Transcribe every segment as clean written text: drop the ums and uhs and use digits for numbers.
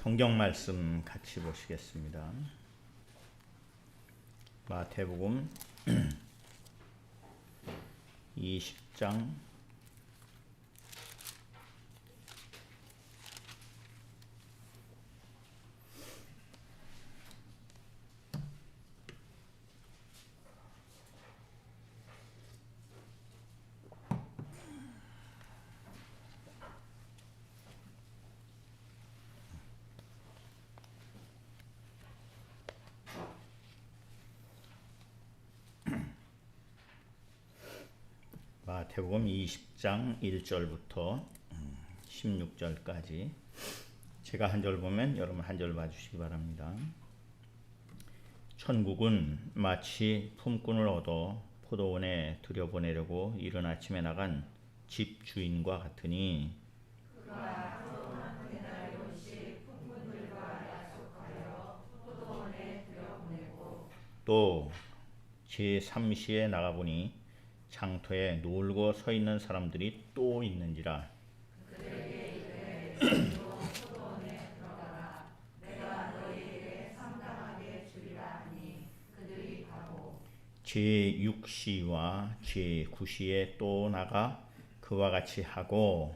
성경 말씀 같이 보시겠습니다. 마태복음 20장 1절부터 16절까지 제가 한 절 보면 여러분 한 절 봐주시기 바랍니다. 천국은 마치 품꾼을 얻어 포도원에 들여보내려고 이른 아침에 나간 집주인과 같으니 또 제3시에 나가보니 장터에 놀고 서 있는 사람들이 또 있는지라. 제6시와 제9시에 또 나가 그와 같이 하고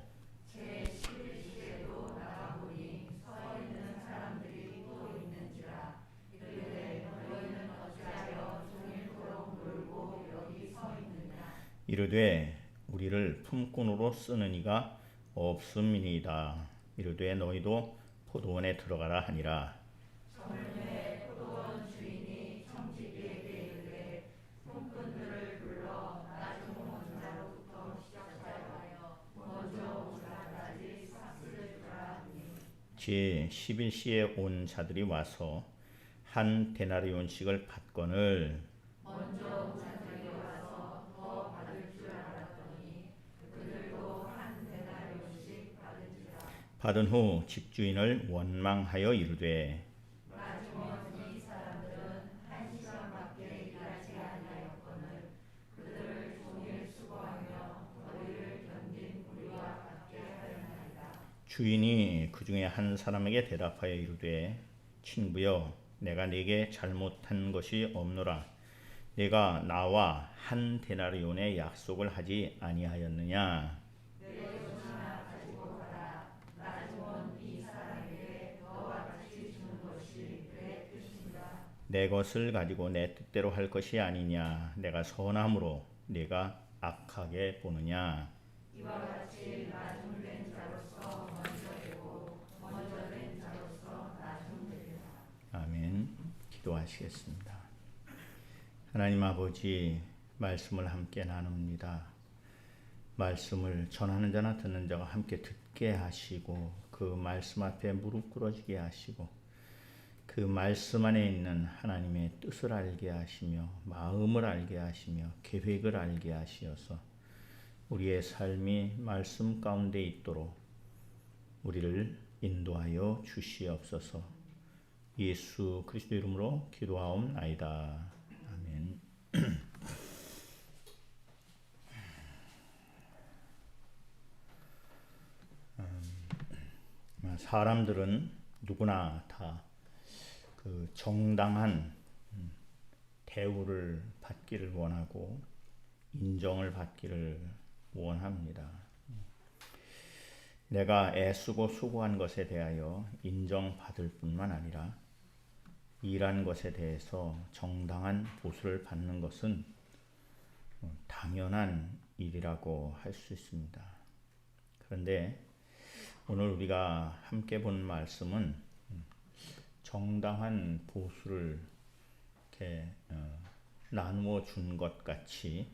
이르되 우리를 품꾼으로 쓰는 이가 없음이니이다. 이르되 너희도 포도원에 들어가라 하니라. 제11시에 온 자들이 와서 한 데나리온씩을 받거늘 받은 후 집주인을 원망하여 이르되 주인이 그 중에 한 사람에게 대답하여 이르되 친구여 내가 네게 잘못한 것이 없노라. 내가 나와 한 데나리온의 약속을 하지 아니하였느냐. 내 것을 가지고 내 뜻대로 할 것이 아니냐. 내가 선함으로 네가 악하게 보느냐. 아멘. 기도하시겠습니다. 하나님 아버지, 말씀을 함께 나눕니다. 말씀을 전하는 자나 듣는 자가 함께 듣게 하시고 그 말씀 앞에 무릎 꿇어지게 하시고 그 말씀 안에 있는 하나님의 뜻을 알게 하시며 마음을 알게 하시며 계획을 알게 하시어서 우리의 삶이 말씀 가운데 있도록 우리를 인도하여 주시옵소서. 예수 그리스도 이름으로 기도하옵나이다. 아멘. 사람들은 누구나 다 그 정당한 대우를 받기를 원하고 인정을 받기를 원합니다. 내가 애쓰고 수고한 것에 대하여 인정받을 뿐만 아니라 일한 것에 대해서 정당한 보수를 받는 것은 당연한 일이라고 할 수 있습니다. 그런데 오늘 우리가 함께 본 말씀은 정당한 보수를 이렇게 나누어 준 것 같이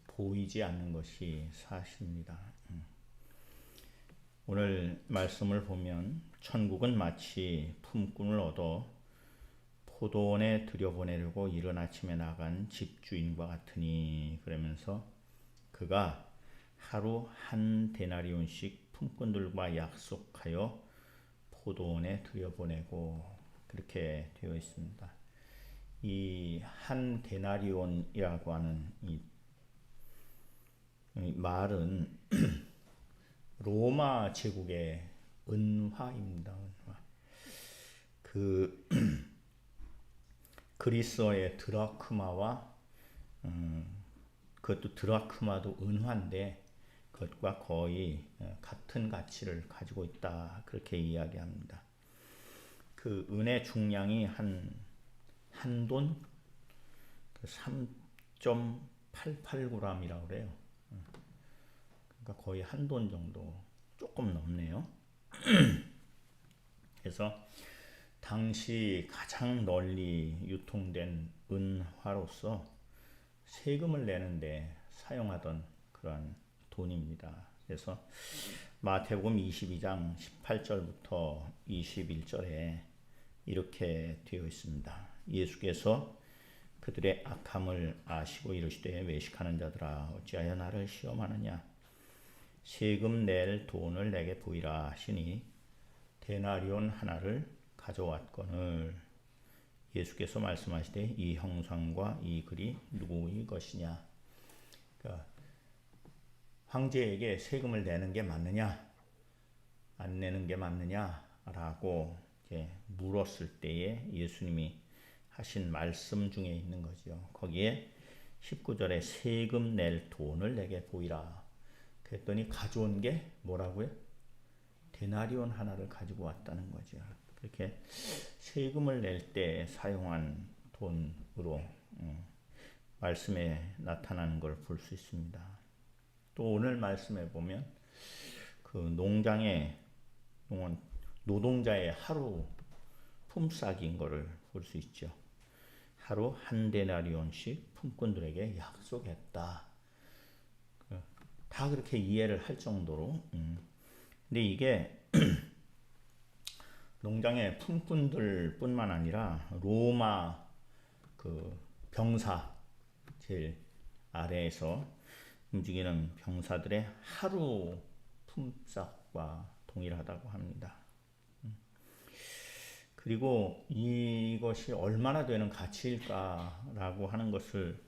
보이지 않는 것이 사실입니다. 오늘 말씀을 보면 천국은 마치 품꾼을 얻어 포도원에 들여보내려고 이른 아침에 나간 집주인과 같으니 그러면서 그가 하루 한 데나리온씩 품꾼들과 약속하여 포도원에 들여보내고 그렇게 되어 있습니다. 이 한 데나리온이라고 하는 이 말은 로마 제국의 은화입니다. 은화. 그 그리스어의 드라크마와 그것도 드라크마도 은화인데 그것과 거의 같은 가치를 가지고 있다 그렇게 이야기합니다. 그 은의 중량이 한 돈 3.88g이라고 그래요. 그러니까 거의 한 돈 정도 조금 넘네요. 그래서 당시 가장 널리 유통된 은화로서 세금을 내는데 사용하던 그런 돈입니다. 그래서 마태복음 22장 18절부터 21절에 이렇게 되어 있습니다. 예수께서 그들의 악함을 아시고 이르시되 외식하는 자들아 어찌하여 나를 시험하느냐 세금 낼 돈을 내게 보이라 하시니 데나리온 하나를 가져왔거늘 예수께서 말씀하시되 이 형상과 이 글이 누구의 것이냐. 그러니까 황제에게 세금을 내는 게 맞느냐 안 내는 게 맞느냐라고 이제 물었을 때에 예수님이 하신 말씀 중에 있는 거죠. 거기에 19절에 세금 낼 돈을 내게 보이라. 그랬더니 가져온 게 뭐라고요? 데나리온 하나를 가지고 왔다는 거죠. 그렇게 세금을 낼 때 사용한 돈으로 말씀에 나타나는 걸 볼 수 있습니다. 또 오늘 말씀에 보면 그 농장의 노동자의 하루 품삯인 것을 볼 수 있죠. 하루 한 데나리온씩 품꾼들에게 약속했다. 다 그렇게 이해를 할 정도로. 근데 이게 농장의 품꾼들뿐만 아니라 로마 그 병사 제일 아래에서 움직이는 병사들의 하루 품삯과 동일하다고 합니다. 그리고 이것이 얼마나 되는 가치일까라고 하는 것을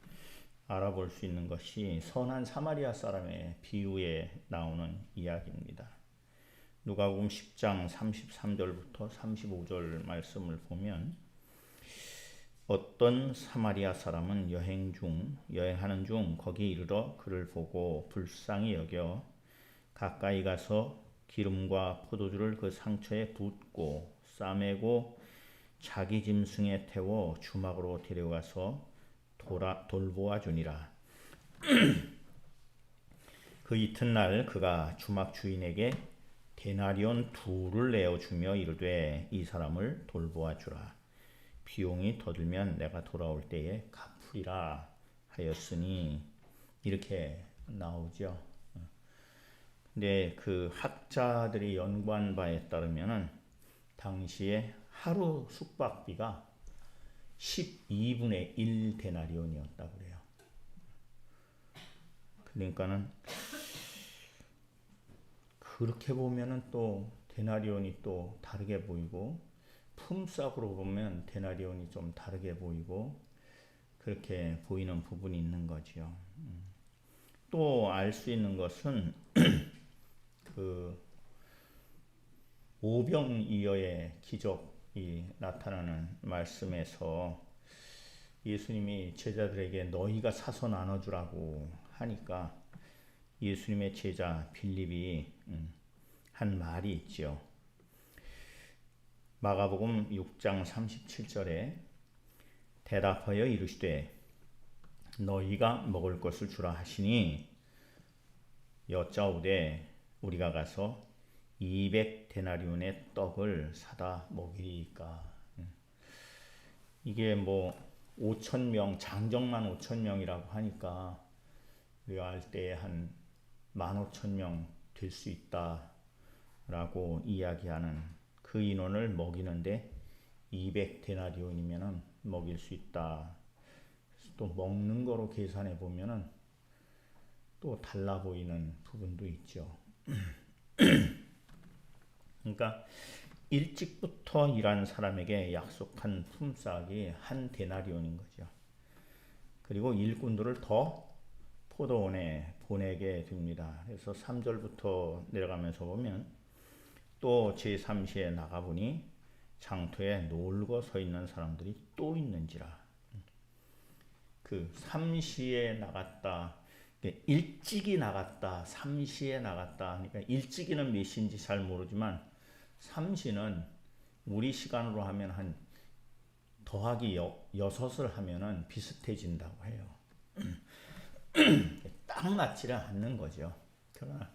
알아볼 수 있는 것이 선한 사마리아 사람의 비유에 나오는 이야기입니다. 누가복음 10장 33절부터 35절 말씀을 보면 어떤 사마리아 사람은 여행하는 중 거기 이르러 그를 보고 불쌍히 여겨 가까이 가서 기름과 포도주를 그 상처에 붓고 싸매고 자기 짐승에 태워 주막으로 데려가서 돌보아 주니라. 그 이튿날 그가 주막 주인에게 데나리온 2를 내어주며 이르되 이 사람을 돌보아 주라. 비용이 더 들면 내가 돌아올 때에 갚으리라 하였으니 이렇게 나오죠. 근데 그 학자들이 연구한 바에 따르면은 당시에 하루 숙박비가 12분의 1 데나리온이었다고 그래요. 그러니까는 그렇게 보면은 또 데나리온이 또 다르게 보이고 품삯으로 보면 데나리온이 좀 다르게 보이고 그렇게 보이는 부분이 있는 거죠. 또 알 수 있는 것은 그 오병이어의 기적이 나타나는 말씀에서 예수님이 제자들에게 너희가 사서 나눠주라고 하니까 예수님의 제자 빌립이 한 말이 있죠. 마가복음 6장 37절에 대답하여 이르시되 너희가 먹을 것을 주라 하시니 여짜오되 우리가 가서 200데나리온의 떡을 사다 먹이리까. 이게 뭐 5,000명 장정만 5,000명이라고 하니까 우리가 할 때 한 15,000명 될 수 있다라고 이야기하는 그 인원을 먹이는데 200데나리온이면은 먹일 수 있다. 또 먹는 거로 계산해 보면은 또 달라 보이는 부분도 있죠. 그러니까 일찍부터 일한 사람에게 약속한 품삯이 한 데나리온인 거죠. 그리고 일꾼들을 더 포도원에 보내게 됩니다. 그래서 3절부터 내려가면서 보면 또 제3시에 나가보니 장터에 놀고 서 있는 사람들이 또 있는지라. 그 삼시에 나갔다, 일찍이 나갔다, 삼시에 나갔다. 그러니까 일찍이는 몇 시인지 잘 모르지만 삼시는 우리 시간으로 하면 한 더하기 6을 하면은 비슷해진다고 해요. 딱 맞지를 않는 거죠. 그러나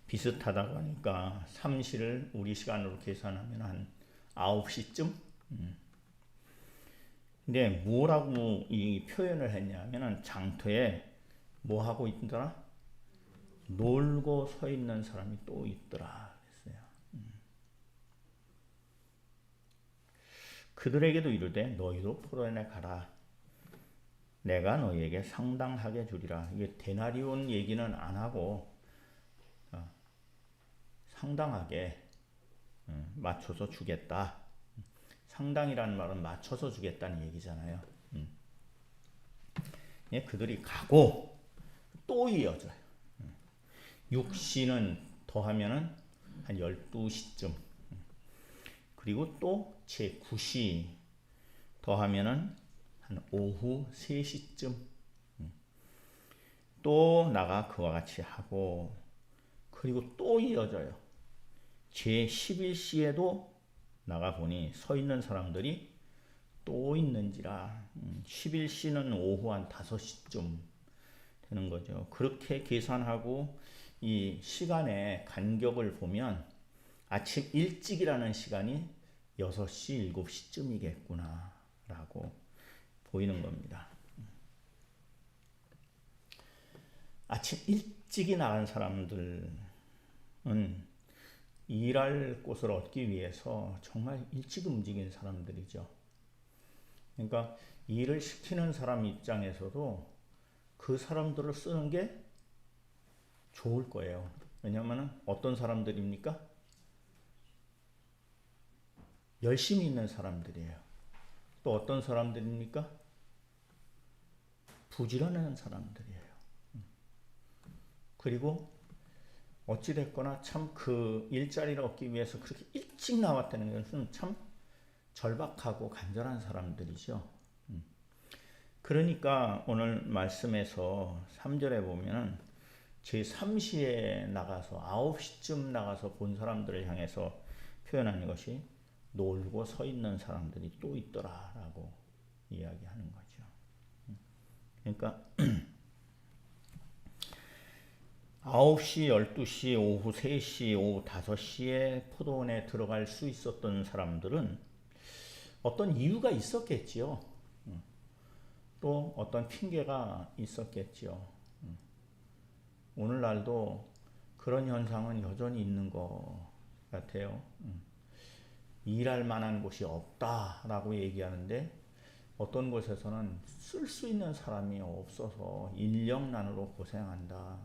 비슷하다고 하니까 삼시를 우리 시간으로 계산하면 한 9시쯤? 근데 뭐라고 이 표현을 했냐면은 장터에 뭐 하고 있더라? 놀고 서 있는 사람이 또 있더라 그랬어요. 그들에게도 이르되 너희도 포도원에 가라. 내가 너희에게 상당하게 주리라. 이게 데나리온 얘기는 안 하고 상당하게 맞춰서 주겠다. 상당이라는 말은 맞춰서 주겠다는 얘기잖아요. 예, 그들이 가고 또 이어져요. 6시는 더하면은 한 12시쯤. 그리고 또 제9시 더하면은 한 오후 3시쯤. 또 나가 그와 같이 하고, 그리고 또 이어져요. 제11시에도 나가보니 서 있는 사람들이 또 있는지라. 11시는 오후 한 5시쯤 되는 거죠. 그렇게 계산하고 이 시간의 간격을 보면 아침 일찍이라는 시간이 6시, 7시쯤이겠구나 라고 보이는 겁니다. 아침 일찍이 나간 사람들은 일할 곳을 얻기 위해서 정말 일찍 움직인 사람들이죠. 그러니까 일을 시키는 사람 입장에서도 그 사람들을 쓰는 게 좋을 거예요. 왜냐하면 어떤 사람들입니까? 열심히 있는 사람들이에요. 또 어떤 사람들입니까? 부지런한 사람들이에요. 그리고 어찌됐거나 참 그 일자리를 얻기 위해서 그렇게 일찍 나왔다는 것은 참 절박하고 간절한 사람들이죠. 그러니까 오늘 말씀에서 3절에 보면은 제3시에 나가서 9시쯤 나가서 본 사람들을 향해서 표현하는 것이 놀고 서 있는 사람들이 또 있더라라고 이야기하는 거죠. 그러니까 9시, 12시, 오후 3시, 오후 5시에 포도원에 들어갈 수 있었던 사람들은 어떤 이유가 있었겠지요. 또 어떤 핑계가 있었겠지요. 오늘날도 그런 현상은 여전히 있는 것 같아요. 일할 만한 곳이 없다라고 얘기하는데 어떤 곳에서는 쓸 수 있는 사람이 없어서 인력난으로 고생한다.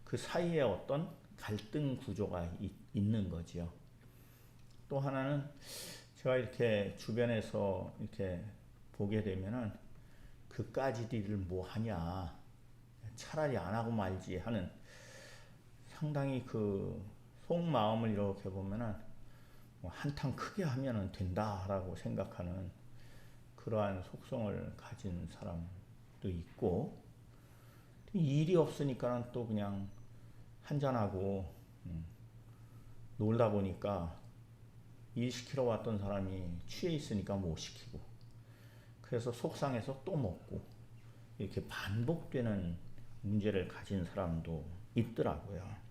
그 사이에 어떤 갈등 구조가 있는 거죠. 또 하나는 제가 이렇게 주변에서 이렇게 보게 되면은 그까짓 일을 뭐 하냐, 차라리 안 하고 말지 하는 상당히 그 속마음을 이렇게 보면은 뭐 한탕 크게 하면은 된다라고 생각하는 그러한 속성을 가진 사람도 있고, 일이 없으니까는 또 그냥 한잔하고 놀다 보니까 일 시키러 왔던 사람이 취해 있으니까 못 시키고, 그래서 속상해서 또 먹고, 이렇게 반복되는 문제를 가진 사람도 있더라고요.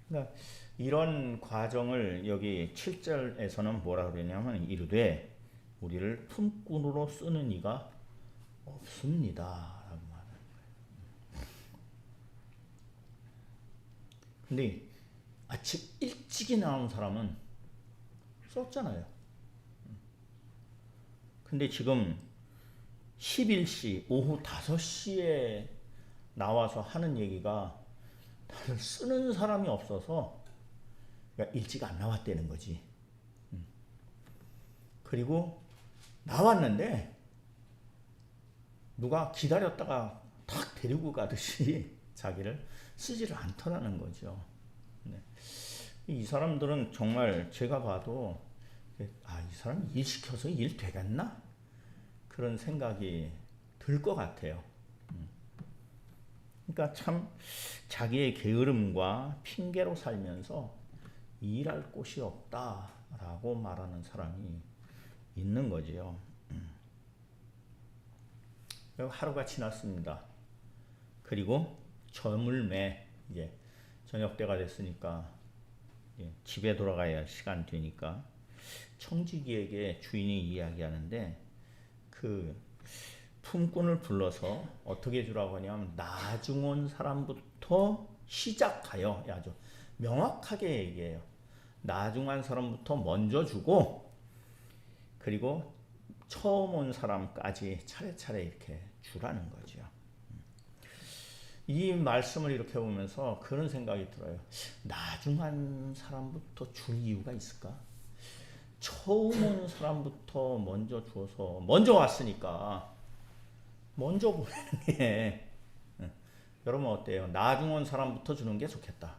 그러니까 이런 과정을 여기 7절에서는 뭐라 그러냐면 이르되 우리를 품꾼으로 쓰는 이가 없습니다 라고 말하는 거예요. 근데 아침 일찍이 나온 사람은 썼잖아요. 근데 지금 11시 오후 5시에 나와서 하는 얘기가 다들 쓰는 사람이 없어서 그러니까 일찍 안 나왔다는 거지. 그리고 나왔는데 누가 기다렸다가 탁 데리고 가듯이 자기를 쓰지를 않더라는 거죠. 네. 이 사람들은 정말 제가 봐도 이 사람 일 시켜서 일 되겠나? 그런 생각이 들 것 같아요. 그러니까 참 자기의 게으름과 핑계로 살면서 일할 곳이 없다라고 말하는 사람이 있는 거지요. 하루가 지났습니다. 그리고 점을 매 이제 저녁 때가 됐으니까 집에 돌아가야 할 시간 되니까 청지기에게 주인이 이야기하는데 그 품꾼을 불러서 어떻게 주라고 하냐면 나중 온 사람부터 시작하여 아주 명확하게 얘기해요. 나중 온 사람부터 먼저 주고 그리고 처음 온 사람까지 차례차례 이렇게 주라는 거죠. 이 말씀을 이렇게 보면서 그런 생각이 들어요. 나중한 사람부터 줄 이유가 있을까? 처음 온 사람부터 먼저 줘서 먼저 왔으니까 먼저 보내는 게 여러분 어때요? 나중 온 사람부터 주는 게 좋겠다.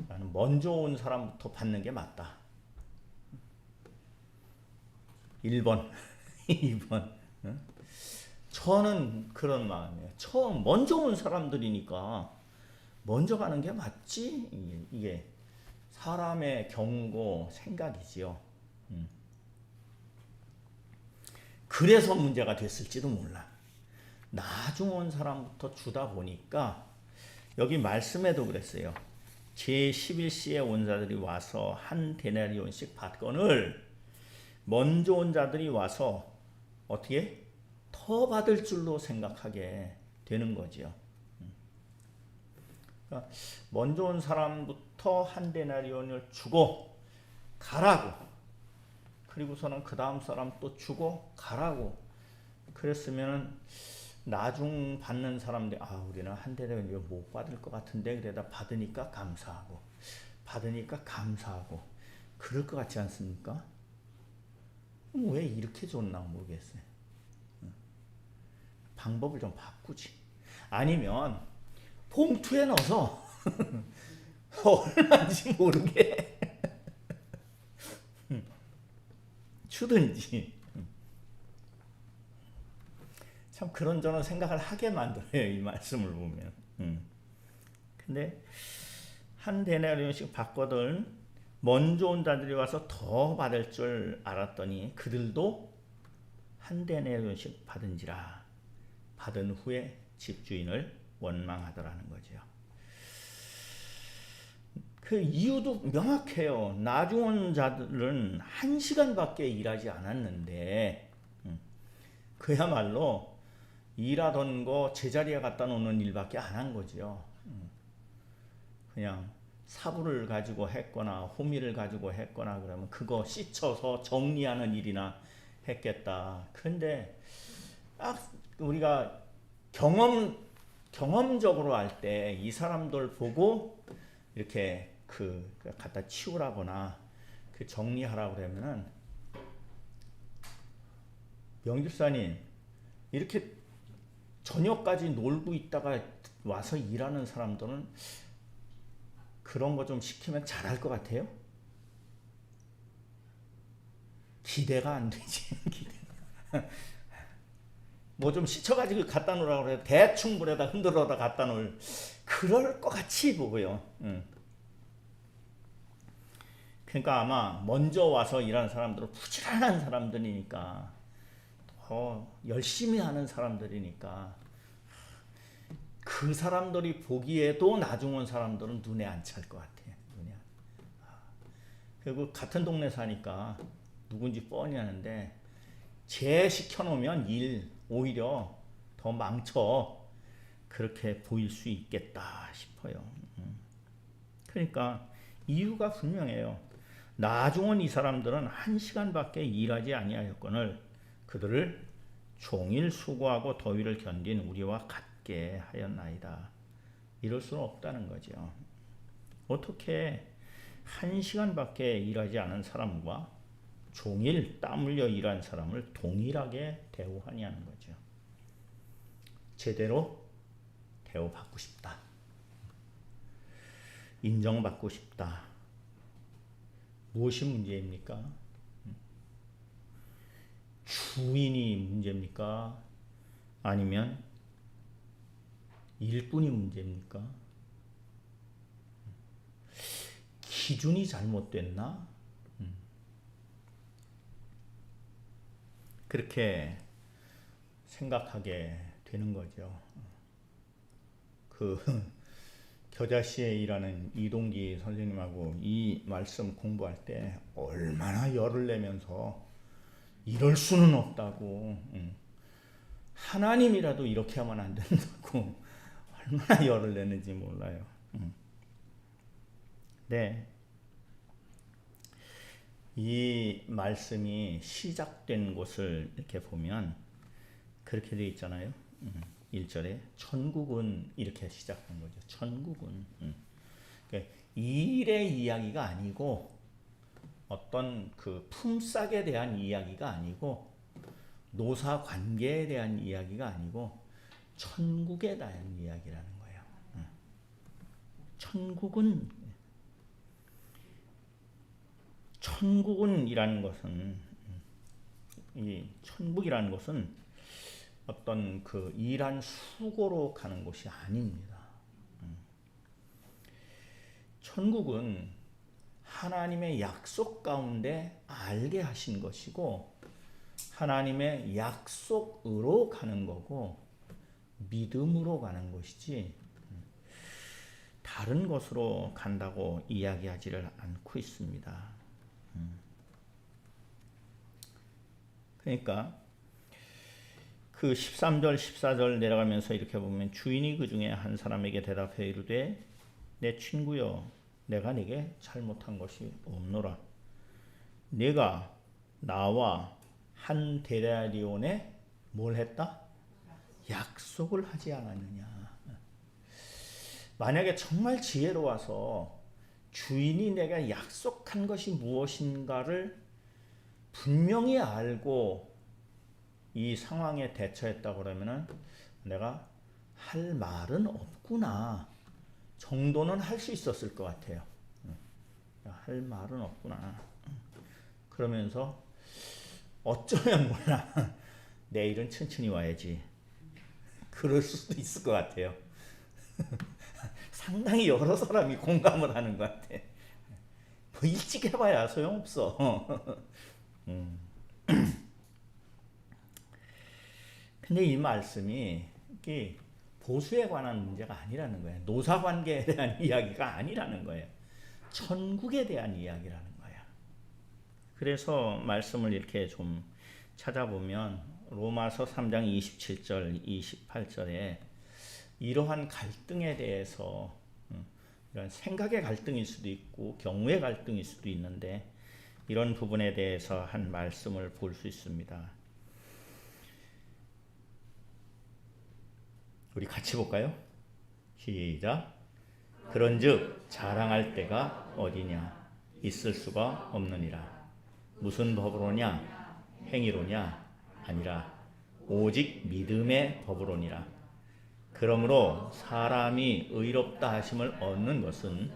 나는 먼저 온 사람부터 받는 게 맞다. 1번 2번 저는 그런 마음이에요. 처음 먼저 온 사람들이니까 먼저 가는 게 맞지. 이게 사람의 경고 생각이지요. 그래서 문제가 됐을지도 몰라. 나중 온 사람부터 주다 보니까 여기 말씀에도 그랬어요. 제11시에 온 자들이 와서 한 데나리온씩 받건을 먼저 온 자들이 와서 어떻게 더 받을 줄로 생각하게 되는 거지요. 그러니까 먼저 온 사람부터 한 데나리온을 주고 가라고. 그리고서는 그 다음 사람 또 주고 가라고. 그랬으면은 나중 받는 사람들 우리는 한 데나리온 못 받을 것 같은데 그래다 받으니까 감사하고 그럴 것 같지 않습니까? 왜 이렇게 줬나 모르겠어요. 방법을 좀 바꾸지. 아니면 봉투에 넣어서 얼마인지 모르게 주든지. 참 그런저런 생각을 하게 만들어요. 이 말씀을 보면. 근데 한 데나리온씩 받거든 먼저 온 자들이 와서 더 받을 줄 알았더니 그들도 한 데나리온씩 받은지라. 받은 후에 집주인을 원망하더라는 거죠. 그 이유도 명확해요. 나중 온 자들은 1시간밖에 일하지 않았는데 그야말로 일하던 거 제자리에 갖다 놓는 일밖에 안 한 거죠. 그냥 사부를 가지고 했거나 호미를 가지고 했거나 그러면 그거 씻어서 정리하는 일이나 했겠다. 그런데 우리가 경험적으로 할 때 이 사람들 보고 이렇게 갖다 치우라거나 정리하라고 그러면은 명집사님 이렇게 저녁까지 놀고 있다가 와서 일하는 사람들은 그런 거 좀 시키면 잘할 것 같아요? 기대가 안 되지. 뭐 좀 씻어가지고 갖다 놓으라고 그래. 대충 물에다 흔들어다 갖다 놓을 그럴 것 같이 보고요. 그러니까 아마 먼저 와서 일하는 사람들은 부지런한 사람들이니까 더 열심히 하는 사람들이니까 그 사람들이 보기에도 나중 온 사람들은 눈에 안 찰 것 같아요. 그리고 같은 동네 사니까 누군지 뻔히 아는데 쟤 시켜놓으면 일 오히려 더 망쳐. 그렇게 보일 수 있겠다 싶어요. 그러니까 이유가 분명해요. 나중 온 이 사람들은 1시간밖에 일하지 아니하였거늘 그들을 종일 수고하고 더위를 견딘 우리와 같게 하였나이다. 이럴 수는 없다는 거죠. 어떻게 1시간밖에 일하지 않은 사람과 종일 땀 흘려 일한 사람을 동일하게 대우하냐는 거죠. 제대로 대우받고 싶다. 인정받고 싶다. 무엇이 문제입니까? 주인이 문제입니까? 아니면 일꾼이 문제입니까? 기준이 잘못됐나? 그렇게 생각하게 되는 거죠. 그 겨자씨에 일하는 이동기 선생님하고 이 말씀 공부할 때 얼마나 열을 내면서 이럴 수는 없다고, 하나님이라도 이렇게 하면 안 된다고 얼마나 열을 내는지 몰라요. 네, 이 말씀이 시작된 곳을 이렇게 보면 그렇게 되어 있잖아요. 1절에 천국은 이렇게 시작한 거죠. 천국은 그러니까 일의 이야기가 아니고 어떤 그 품삯에 대한 이야기가 아니고 노사 관계에 대한 이야기가 아니고 천국에 대한 이야기라는 거예요. 천국은이라는 것은 이 천국이라는 것은 어떤 그 일한 수고로 가는 곳이 아닙니다. 천국은 하나님의 약속 가운데 알게 하신 것이고 하나님의 약속으로 가는 거고 믿음으로 가는 것이지 다른 것으로 간다고 이야기하지를 않고 있습니다. 그러니까 그 13절 14절 내려가면서 이렇게 보면 주인이 그 중에 한 사람에게 대답해 이르되 내 친구여 내가 네게 잘못한 것이 없노라. 네가 나와 한 데나리온에 뭘 했다? 약속을 하지 않았느냐. 만약에 정말 지혜로워서 주인이 내가 약속한 것이 무엇인가를 분명히 알고 이 상황에 대처했다 그러면은 내가 할 말은 없구나 정도는 할 수 있었을 것 같아요. 할 말은 없구나. 그러면서 어쩌면 몰라 내일은 천천히 와야지 그럴 수도 있을 것 같아요. 상당히 여러 사람이 공감을 하는 것 같아. 뭐 일찍 해봐야 소용없어. 근데 이 말씀이 이게 보수에 관한 문제가 아니라는 거예요. 노사관계에 대한 이야기가 아니라는 거예요. 천국에 대한 이야기라는 거예요. 그래서 말씀을 이렇게 좀 찾아보면 로마서 3장 27절 28절에 이러한 갈등에 대해서 이런 생각의 갈등일 수도 있고 경우의 갈등일 수도 있는데 이런 부분에 대해서 한 말씀을 볼 수 있습니다. 우리 같이 볼까요? 시작. 그런즉 자랑할 때가 어디냐 있을 수가 없느니라. 무슨 법으로냐 행위로냐 아니라 오직 믿음의 법으로니라. 그러므로 사람이 의롭다 하심을 얻는 것은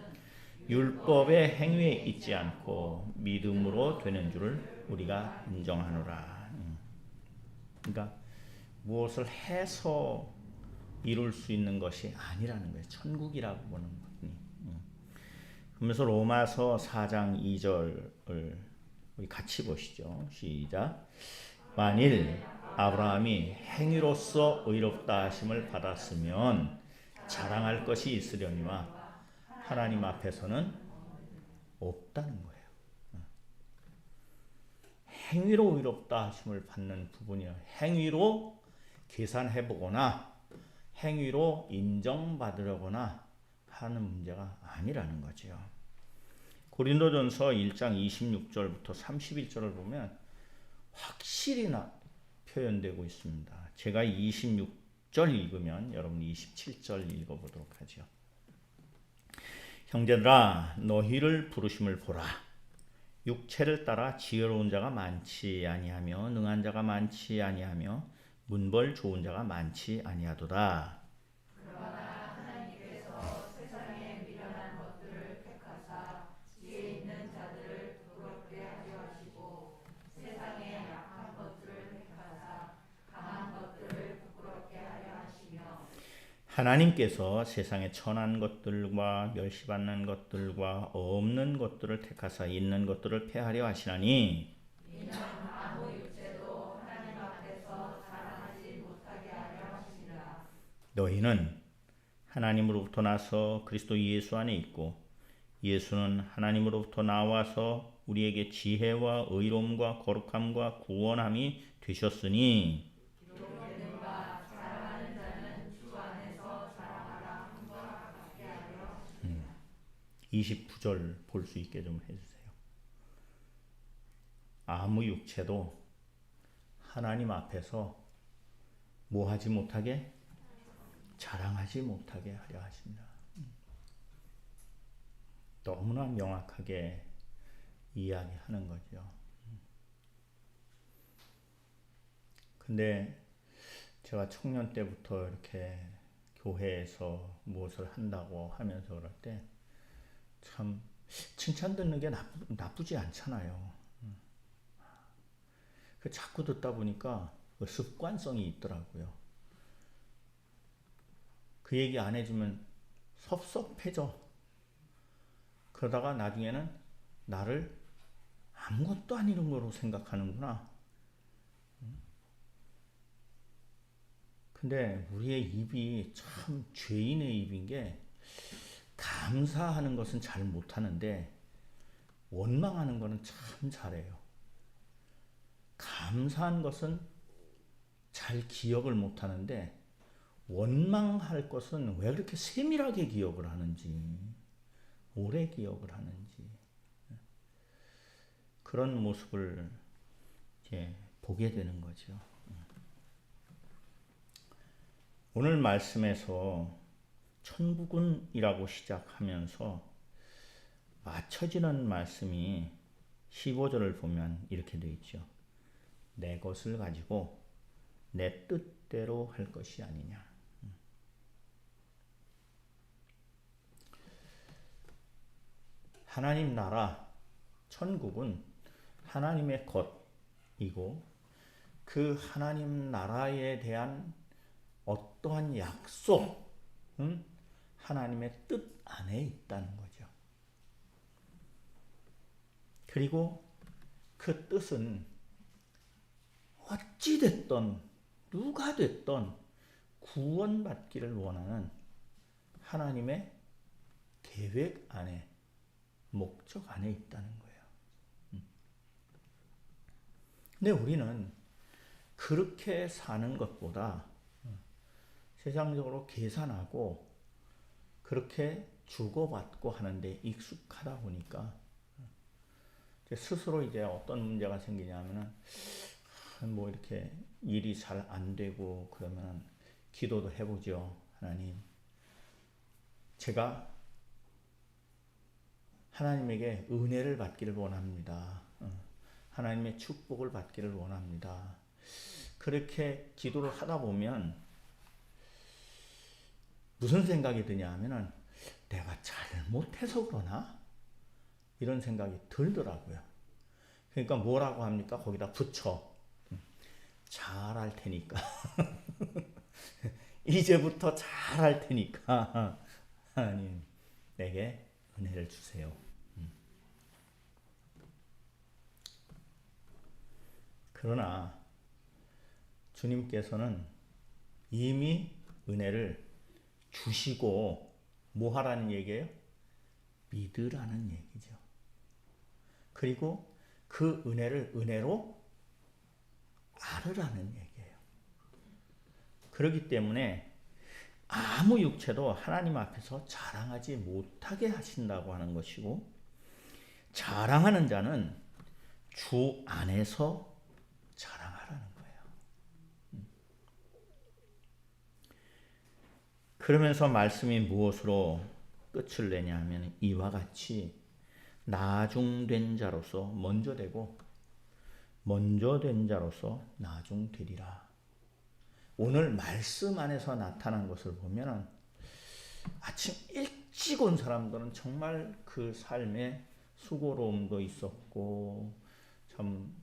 율법의 행위에 있지 않고 믿음으로 되는 줄을 우리가 인정하노라. 그러니까 무엇을 해서 이룰 수 있는 것이 아니라는 거예요. 천국이라고 보는 것이. 그러면서 로마서 4장 2절을 우리 같이 보시죠. 시작. 만일 아브라함이 행위로서 의롭다 하심을 받았으면 자랑할 것이 있으려니와 하나님 앞에서는 없다는 거예요. 행위로 의롭다 하심을 받는 부분이야. 행위로 계산해보거나 행위로 인정받으려거나 하는 문제가 아니라는 거죠. 고린도전서 1장 26절부터 31절을 보면 확실히 표현되고 있습니다. 제가 26절 읽으면 여러분 27절 읽어보도록 하죠. 형제들아 너희를 부르심을 보라. 육체를 따라 지혜로운 자가 많지 아니하며 능한 자가 많지 아니하며 문벌 좋은 자가 많지 아니하도다. 그러나 하나님께서 세상에 미련한 것들을 택하사 지혜 있는 자들을 하나님께서 세상에 천한 것들과 멸시받는 것들과 없는 것들을 택하사 있는 것들을 폐하려 하시나니 이는 아무 육체도 하나님 앞에서 자랑하지 못하게 하려 하시니라. 너희는 하나님으로부터 나서 그리스도 예수 안에 있고 예수는 하나님으로부터 나와서 우리에게 지혜와 의로움과 거룩함과 구원함이 되셨으니 기록된 바 자랑하는 자는 주 안에서 자랑하라 함과 같게 하려 하시니라. 29절 볼 수 있게 좀 해주세요. 아무 육체도 하나님 앞에서 뭐 하지 못하게? 자랑하지 못하게 하려 하십니다. 너무나 명확하게 이야기하는 거죠. 근데 제가 청년 때부터 이렇게 교회에서 무엇을 한다고 하면서 그럴 때 참 칭찬 듣는 게 나쁘지 않잖아요. 그 자꾸 듣다 보니까 그 습관성이 있더라고요. 그 얘기 안 해주면 섭섭해져. 그러다가 나중에는 나를 아무것도 아닌 거로 생각하는구나. 근데 우리의 입이 참 죄인의 입인 게 감사하는 것은 잘 못하는데 원망하는 것은 참 잘해요. 감사한 것은 잘 기억을 못하는데 원망할 것은 왜 그렇게 세밀하게 기억을 하는지, 오래 기억을 하는지 그런 모습을 이제 보게 되는 거죠. 오늘 말씀에서 천국은이라고 시작하면서 맞춰지는 말씀이 15절을 보면 이렇게 되어 있죠. 내 것을 가지고 내 뜻대로 할 것이 아니냐. 하나님 나라, 천국은 하나님의 것이고 그 하나님 나라에 대한 어떠한 약속은 하나님의 뜻 안에 있다는 거죠. 그리고 그 뜻은 어찌 됐던 누가 됐던 구원받기를 원하는 하나님의 계획 안에 목적 안에 있다는 거예요. 근데 우리는 그렇게 사는 것보다 세상적으로 계산하고 그렇게 주고받고 하는데 익숙하다 보니까 스스로 이제 어떤 문제가 생기냐면은 뭐 이렇게 일이 잘 안 되고 그러면 기도도 해보죠. 하나님, 제가 하나님에게 은혜를 받기를 원합니다. 하나님의 축복을 받기를 원합니다. 그렇게 기도를 하다 보면 무슨 생각이 드냐 하면은 내가 잘못해서 그러나? 이런 생각이 들더라고요. 그러니까 뭐라고 합니까? 거기다 붙여. 잘할 테니까. 이제부터 잘할 테니까 하나님 내게 은혜를 주세요. 그러나 주님께서는 이미 은혜를 주시고 뭐 하라는 얘기예요? 믿으라는 얘기죠. 그리고 그 은혜를 은혜로 알으라는 얘기예요. 그렇기 때문에 아무 육체도 하나님 앞에서 자랑하지 못하게 하신다고 하는 것이고, 자랑하는 자는 주 안에서 자랑하라는 거예요. 그러면서 말씀이 무엇으로 끝을 내냐 하면 이와 같이 나중된 자로서 먼저 되고 먼저 된 자로서 나중되리라. 오늘 말씀 안에서 나타난 것을 보면 아침 일찍 온 사람들은 정말 그 삶에 수고로움도 있었고 참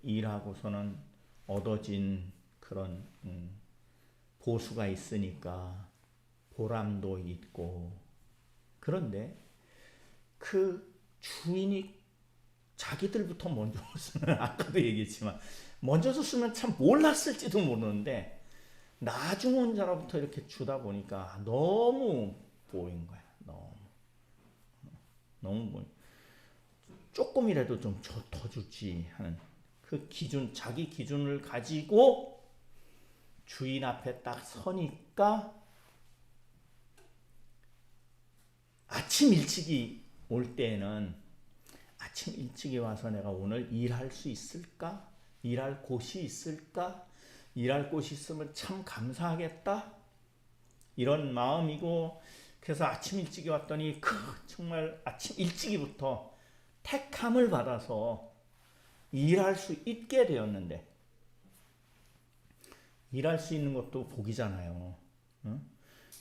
일하고서는 얻어진 그런 보수가 있으니까 보람도 있고. 그런데 그 주인이 자기들부터 먼저 줬으면 아까도 얘기했지만 먼저 줬으면 참 몰랐을지도 모르는데 나중 온 자로부터 이렇게 주다 보니까 너무 보인 거야. 너무 보인. 조금이라도 좀 더 주지 하는 그 기준, 자기 기준을 가지고 주인 앞에 딱 서니까 아침 일찍이 올 때에는 아침 일찍이 와서 내가 오늘 일할 수 있을까? 일할 곳이 있을까? 일할 곳이 있으면 참 감사하겠다. 이런 마음이고, 그래서 아침 일찍이 왔더니 정말 아침 일찍이부터 택함을 받아서 일할 수 있게 되었는데, 일할 수 있는 것도 복이잖아요. 응?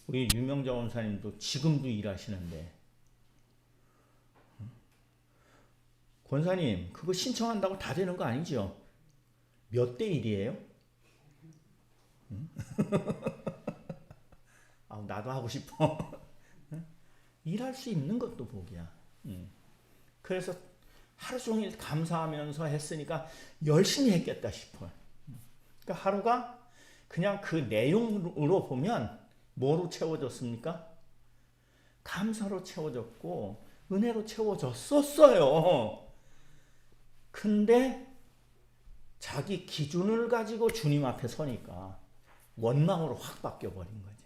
우리 유명자 원사님도 지금도 일하시는데, 권사님 그거 신청한다고 다 되는 거 아니죠? 몇 대 1이에요? 응? 아, 나도 하고 싶어. 일할 수 있는 것도 복이야. 그래서 하루 종일 감사하면서 했으니까 열심히 했겠다 싶어요. 그러니까 하루가 그냥 그 내용으로 보면 뭐로 채워졌습니까? 감사로 채워졌고 은혜로 채워졌었어요. 근데 자기 기준을 가지고 주님 앞에 서니까 원망으로 확 바뀌어버린 거죠.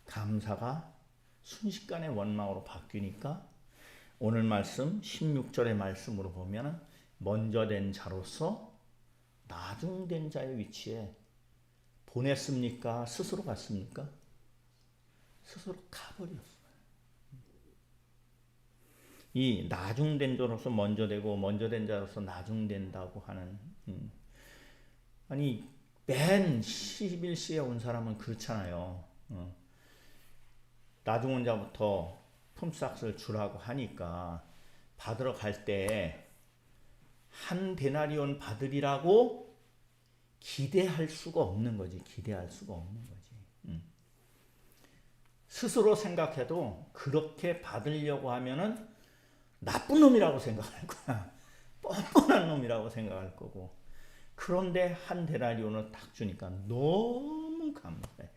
감사가 순식간에 원망으로 바뀌니까 오늘 말씀 16절의 말씀으로 보면 먼저 된 자로서 나중된 자의 위치에 보냈습니까? 스스로 갔습니까? 스스로 가버렸어요. 이 나중된 자로서 먼저 되고 먼저 된 자로서 나중된다고 하는 아니 맨 11시에 온 사람은 그렇잖아요. 나중 온 자부터 품삯을 주라고 하니까 받으러 갈 때 한 데나리온 받으리라고 기대할 수가 없는 거지. 기대할 수가 없는 거지. 스스로 생각해도 그렇게 받으려고 하면은 나쁜 놈이라고 생각할 거야. 뻔뻔한 놈이라고 생각할 거고. 그런데 한 데나리온을 딱 주니까 너무 감사해.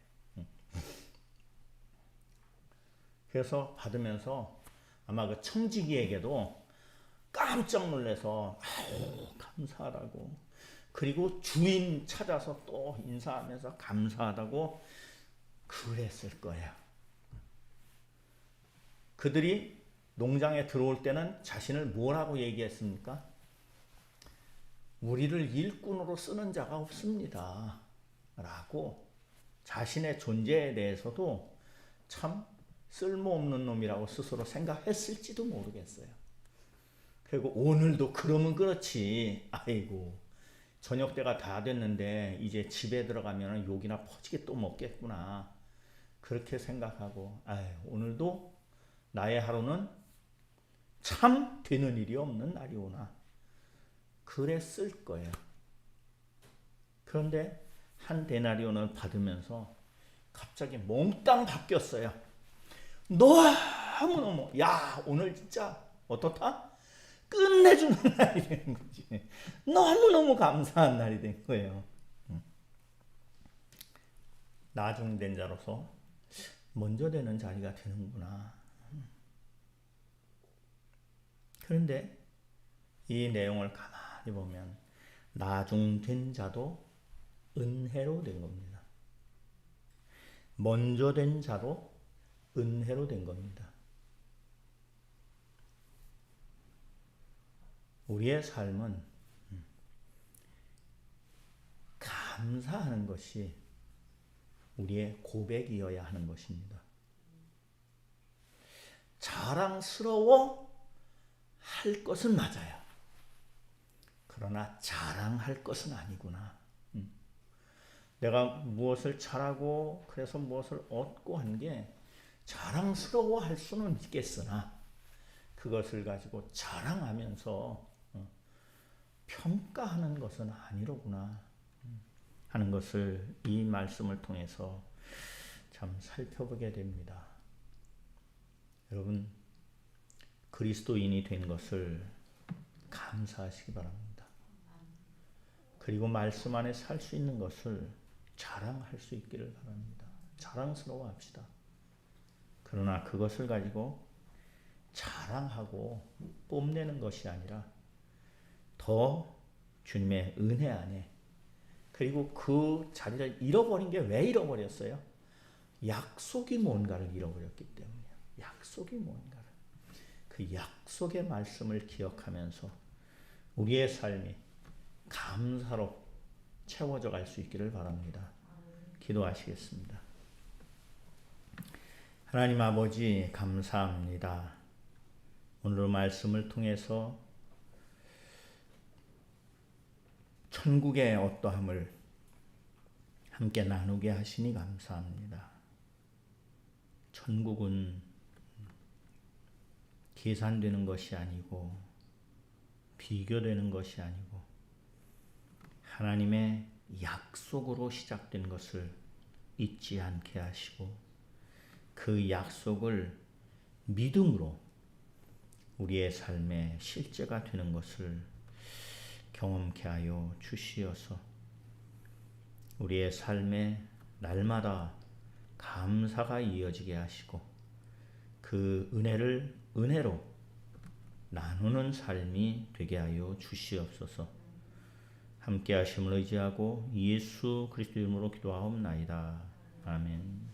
그래서 받으면서 아마 그 청지기에게도 깜짝 놀라서 아유 감사하다고, 그리고 주인 찾아서 또 인사하면서 감사하다고 그랬을 거예요. 그들이 농장에 들어올 때는 자신을 뭐라고 얘기했습니까? 우리를 일꾼으로 쓰는 자가 없습니다 라고 자신의 존재에 대해서도 참 쓸모없는 놈이라고 스스로 생각했을지도 모르겠어요. 그리고 오늘도 그러면 그렇지, 아이고 저녁 때가 다 됐는데 이제 집에 들어가면 욕이나 퍼지게 또 먹겠구나, 그렇게 생각하고 아유 오늘도 나의 하루는 참 되는 일이 없는 날이 오나, 그랬을 거예요. 그런데 한 데나리온을 받으면서 갑자기 몽땅 바뀌었어요. 너무너무 야 오늘 진짜 어떻다? 끝내주는 날이 된 거지. 너무너무 감사한 날이 된 거예요. 나중된 자로서 먼저 되는 자리가 되는구나. 그런데 이 내용을 가만히 보면 나중된 자도 은혜로 된 겁니다. 먼저 된 자도 은혜로 된 겁니다. 우리의 삶은 감사하는 것이 우리의 고백이어야 하는 것입니다. 자랑스러워 할 것은 맞아요. 그러나 자랑할 것은 아니구나. 내가 무엇을 잘하고 그래서 무엇을 얻고 한 게 자랑스러워 할 수는 있겠으나 그것을 가지고 자랑하면서 평가하는 것은 아니로구나 하는 것을 이 말씀을 통해서 참 살펴보게 됩니다. 여러분, 그리스도인이 된 것을 감사하시기 바랍니다. 그리고 말씀 안에 살 수 있는 것을 자랑할 수 있기를 바랍니다. 자랑스러워합시다. 그러나 그것을 가지고 자랑하고 뽐내는 것이 아니라 더 주님의 은혜 안에, 그리고 그 자리를 잃어버린 게 왜 잃어버렸어요? 약속이 뭔가를 잃어버렸기 때문이에요. 약속이 뭔가를. 그 약속의 말씀을 기억하면서 우리의 삶이 감사로 채워져 갈 수 있기를 바랍니다. 기도하시겠습니다. 하나님 아버지, 감사합니다. 오늘 말씀을 통해서 천국의 어떠함을 함께 나누게 하시니 감사합니다. 천국은 계산되는 것이 아니고 비교되는 것이 아니고 하나님의 약속으로 시작된 것을 잊지 않게 하시고 그 약속을 믿음으로 우리의 삶의 실제가 되는 것을 경험케 하여 주시어서 우리의 삶에 날마다 감사가 이어지게 하시고 그 은혜를 은혜로 나누는 삶이 되게 하여 주시옵소서. 함께 하심을 의지하고 예수 그리스도 이름으로 기도하옵나이다. 아멘.